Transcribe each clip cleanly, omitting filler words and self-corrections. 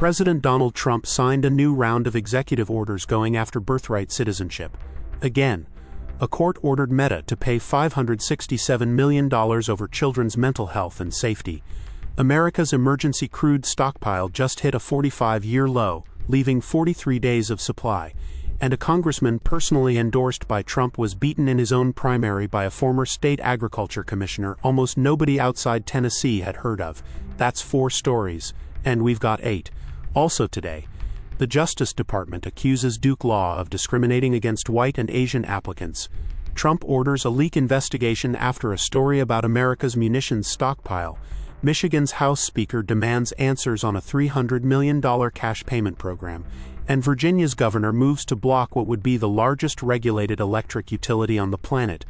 President Donald Trump signed a new round of executive orders going after birthright citizenship. Again, a court ordered Meta to pay $567 million over children's mental health and safety. America's emergency crude stockpile just hit a 45-year low, leaving 43 days of supply, and a congressman personally endorsed by Trump was beaten in his own primary by a former state agriculture commissioner almost nobody outside Tennessee had heard of. That's 4 stories, and we've got 8. Also today, the Justice Department accuses Duke Law of discriminating against white and Asian applicants. Trump orders a leak investigation after a story about America's munitions stockpile. Michigan's House Speaker demands answers on a $300 million cash payment program. And Virginia's governor moves to block what would be the largest regulated electric utility on the planet.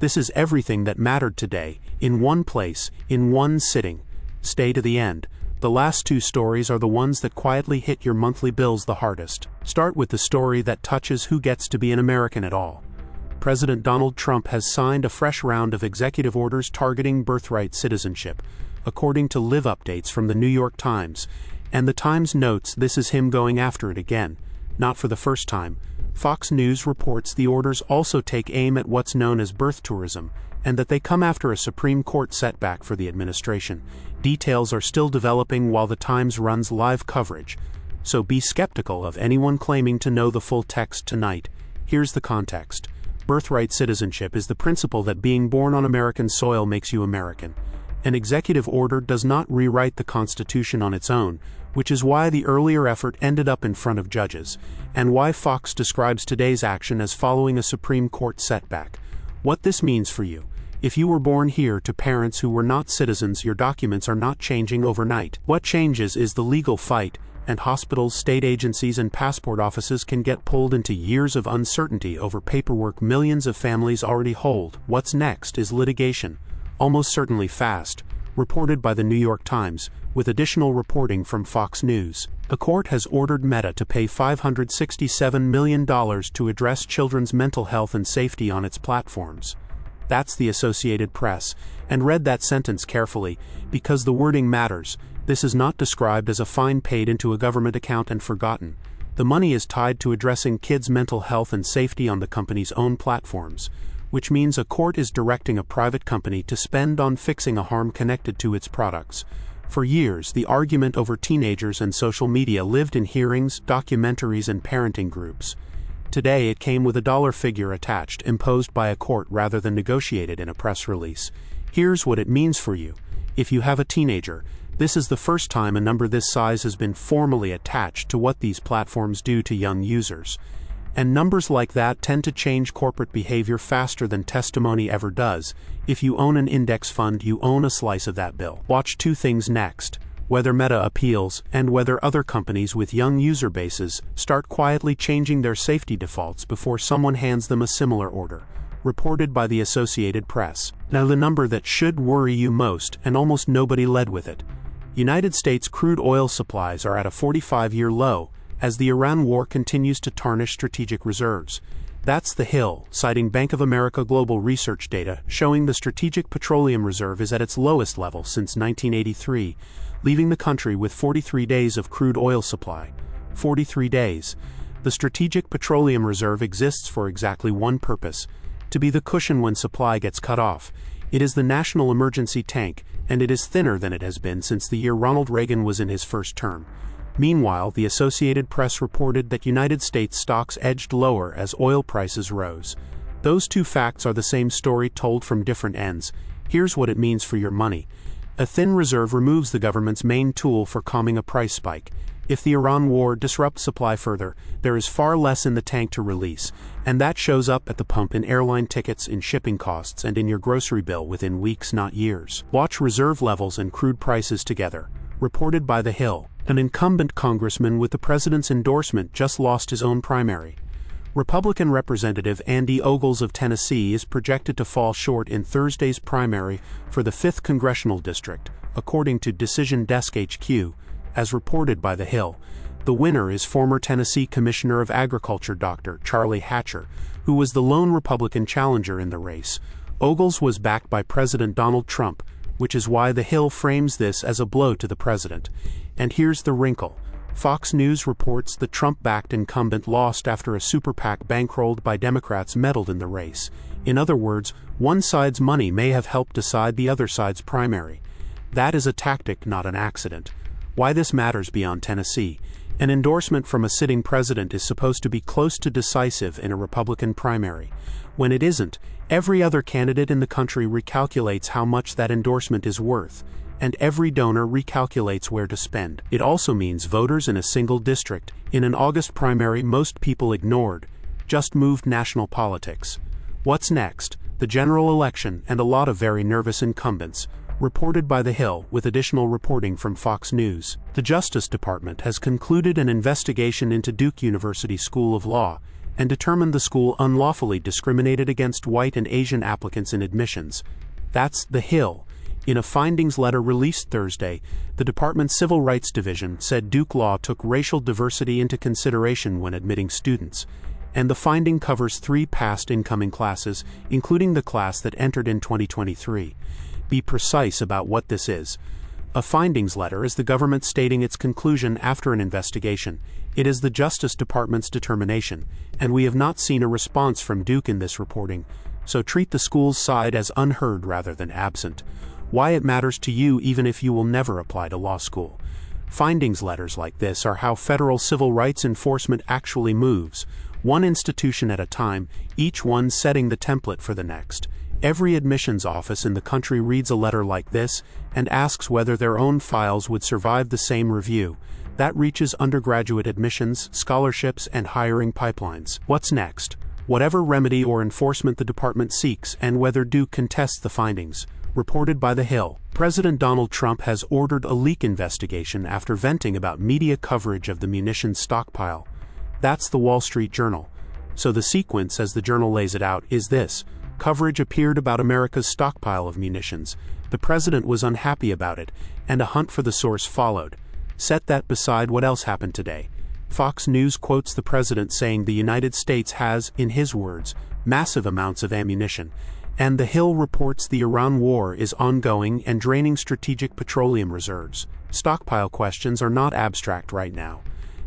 This is everything that mattered today, in one place, in one sitting. Stay to the end. The last 2 stories are the ones that quietly hit your monthly bills the hardest. Start with the story that touches who gets to be an American at all. President Donald Trump has signed a fresh round of executive orders targeting birthright citizenship, according to live updates from the New York Times. And the Times notes this is him going after it again, not for the first time. Fox News reports the orders also take aim at what's known as birth tourism, and that they come after a Supreme Court setback for the administration. Details are still developing while the Times runs live coverage, so be skeptical of anyone claiming to know the full text tonight. Here's the context. Birthright citizenship is the principle that being born on American soil makes you American. An executive order does not rewrite the Constitution on its own, which is why the earlier effort ended up in front of judges, and why Fox describes today's action as following a Supreme Court setback. What this means for you: if you were born here to parents who were not citizens, your documents are not changing overnight. What changes is the legal fight, and hospitals, state agencies, and passport offices can get pulled into years of uncertainty over paperwork millions of families already hold. What's next is litigation. Almost certainly fast, reported by the New York Times, with additional reporting from Fox News. A court has ordered Meta to pay $567 million to address children's mental health and safety on its platforms. That's the Associated Press, and read that sentence carefully, because the wording matters. This is not described as a fine paid into a government account and forgotten. The money is tied to addressing kids' mental health and safety on the company's own platforms, which means a court is directing a private company to spend on fixing a harm connected to its products. For years, the argument over teenagers and social media lived in hearings, documentaries, and parenting groups. Today it came with a dollar figure attached, imposed by a court rather than negotiated in a press release. Here's what it means for you. If you have a teenager, this is the first time a number this size has been formally attached to what these platforms do to young users. And numbers like that tend to change corporate behavior faster than testimony ever does. If you own an index fund, you own a slice of that bill. Watch 2 things next: whether Meta appeals, and whether other companies with young user bases start quietly changing their safety defaults before someone hands them a similar order. Reported by the Associated Press. Now the number that should worry you most, and almost nobody led with it. United States crude oil supplies are at a 45-year low, as the Iran war continues to tarnish strategic reserves. That's The Hill, citing Bank of America global research data showing the Strategic Petroleum Reserve is at its lowest level since 1983, leaving the country with 43 days of crude oil supply. 43 days. The Strategic Petroleum Reserve exists for exactly one purpose: to be the cushion when supply gets cut off. It is the national emergency tank, and it is thinner than it has been since the year Ronald Reagan was in his first term. Meanwhile, the Associated Press reported that United States stocks edged lower as oil prices rose. Those 2 facts are the same story told from different ends. Here's what it means for your money. A thin reserve removes the government's main tool for calming a price spike. If the Iran war disrupts supply further, there is far less in the tank to release, and that shows up at the pump in airline tickets, in shipping costs, and in your grocery bill within weeks, not years. Watch reserve levels and crude prices together. Reported by The Hill. An incumbent congressman with the president's endorsement just lost his own primary. Republican Representative Andy Ogles of Tennessee is projected to fall short in Thursday's primary for the 5th Congressional District, according to Decision Desk HQ, as reported by The Hill. The winner is former Tennessee Commissioner of Agriculture Dr. Charlie Hatcher, who was the lone Republican challenger in the race. Ogles was backed by President Donald Trump, which is why The Hill frames this as a blow to the president. And here's the wrinkle. Fox News reports the Trump-backed incumbent lost after a super PAC bankrolled by Democrats meddled in the race. In other words, one side's money may have helped decide the other side's primary. That is a tactic, not an accident. Why this matters beyond Tennessee. An endorsement from a sitting president is supposed to be close to decisive in a Republican primary. When it isn't, every other candidate in the country recalculates how much that endorsement is worth, and every donor recalculates where to spend. It also means voters in a single district, in an August primary most people ignored, just moved national politics. What's next? The general election and a lot of very nervous incumbents. Reported by The Hill, with additional reporting from Fox News. The Justice Department has concluded an investigation into Duke University School of Law and determined the school unlawfully discriminated against white and Asian applicants in admissions. That's The Hill. In a findings letter released Thursday, the department's Civil Rights Division said Duke Law took racial diversity into consideration when admitting students, and the finding covers 3 past incoming classes, including the class that entered in 2023. Be precise about what this is. A findings letter is the government stating its conclusion after an investigation. It is the Justice Department's determination, and we have not seen a response from Duke in this reporting, so treat the school's side as unheard rather than absent. Why it matters to you even if you will never apply to law school. Findings letters like this are how federal civil rights enforcement actually moves, one institution at a time, each one setting the template for the next. Every admissions office in the country reads a letter like this and asks whether their own files would survive the same review. That reaches undergraduate admissions, scholarships, and hiring pipelines. What's next? Whatever remedy or enforcement the department seeks and whether Duke contests the findings. Reported by The Hill. President Donald Trump has ordered a leak investigation after venting about media coverage of the munitions stockpile. That's the Wall Street Journal. So the sequence, as the journal lays it out, is this. Coverage appeared about America's stockpile of munitions. The president was unhappy about it, and a hunt for the source followed. Set that beside what else happened today. Fox News quotes the president saying the United States has, in his words, massive amounts of ammunition, and The Hill reports the Iran war is ongoing and draining strategic petroleum reserves. Stockpile questions are not abstract right now.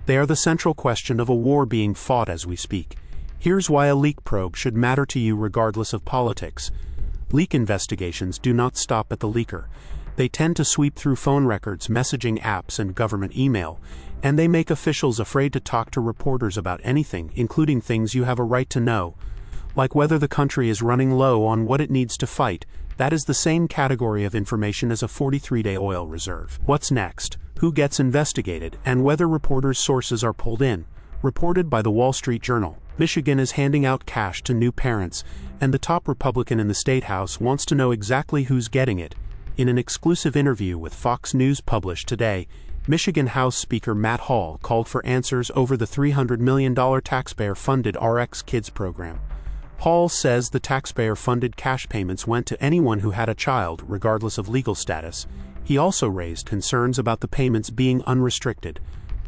They are the central question of a war being fought as we speak. Here's why a leak probe should matter to you regardless of politics. Leak investigations do not stop at the leaker. They tend to sweep through phone records, messaging apps, and government email, and they make officials afraid to talk to reporters about anything, including things you have a right to know. Like whether the country is running low on what it needs to fight. That is the same category of information as a 43-day oil reserve. What's next? Who gets investigated, and whether reporters' sources are pulled in. Reported by the Wall Street Journal. Michigan is handing out cash to new parents, and the top Republican in the state house wants to know exactly who's getting it. In an exclusive interview with Fox News published today, Michigan House Speaker Matt Hall called for answers over the $300 million taxpayer-funded RX Kids program. Hall says the taxpayer-funded cash payments went to anyone who had a child, regardless of legal status. He also raised concerns about the payments being unrestricted,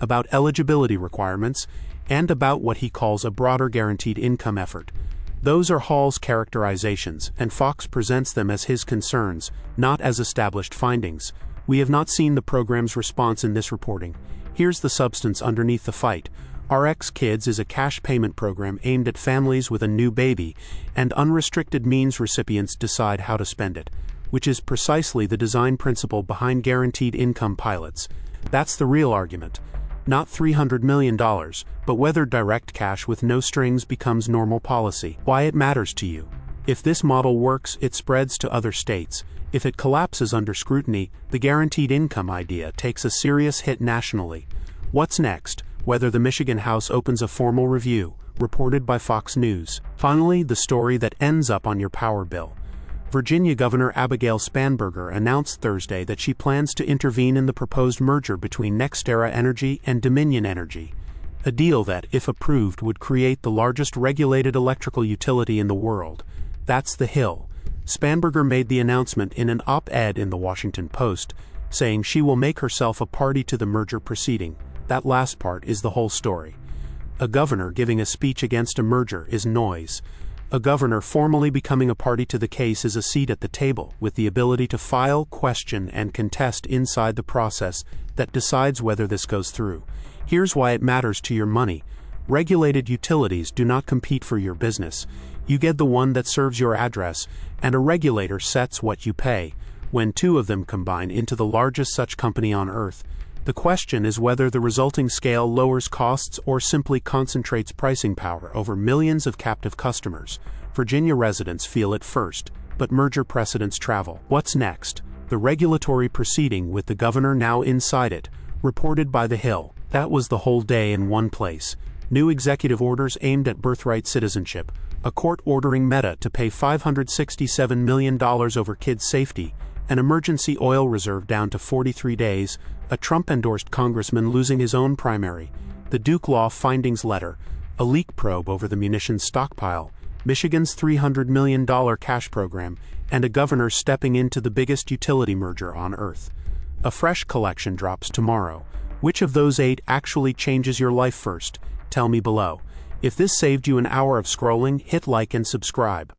about eligibility requirements, and about what he calls a broader guaranteed income effort. Those are Hall's characterizations, and Fox presents them as his concerns, not as established findings. We have not seen the program's response in this reporting. Here's the substance underneath the fight. RX Kids is a cash payment program aimed at families with a new baby, and unrestricted means recipients decide how to spend it, which is precisely the design principle behind guaranteed income pilots. That's the real argument. Not $300 million, but whether direct cash with no strings becomes normal policy. Why it matters to you. If this model works, it spreads to other states. If it collapses under scrutiny, the guaranteed income idea takes a serious hit nationally. What's next? Whether the Michigan House opens a formal review. Reported by Fox News. Finally, the story that ends up on your power bill. Virginia Governor Abigail Spanberger announced Thursday that she plans to intervene in the proposed merger between NextEra Energy and Dominion Energy, a deal that, if approved, would create the largest regulated electrical utility in the world. That's The Hill. Spanberger made the announcement in an op-ed in the Washington Post, saying she will make herself a party to the merger proceeding. That last part is the whole story. A governor giving a speech against a merger is noise. A governor formally becoming a party to the case is a seat at the table, with the ability to file, question, and contest inside the process that decides whether this goes through. Here's why it matters to your money. Regulated utilities do not compete for your business. You get the one that serves your address, and a regulator sets what you pay. When two of them combine into the largest such company on Earth, the question is whether the resulting scale lowers costs or simply concentrates pricing power over millions of captive customers. Virginia residents feel it first, but merger precedents travel. What's next? The regulatory proceeding with the governor now inside it, reported by The Hill. That was the whole day in one place. New executive orders aimed at birthright citizenship, a court ordering Meta to pay $567 million over kids' safety, an emergency oil reserve down to 43 days, a Trump-endorsed congressman losing his own primary, the Duke Law findings letter, a leak probe over the munitions stockpile, Michigan's $300 million cash program, and a governor stepping into the biggest utility merger on Earth. A fresh collection drops tomorrow. Which of those 8 actually changes your life first? Tell me below. If this saved you an hour of scrolling, hit like and subscribe.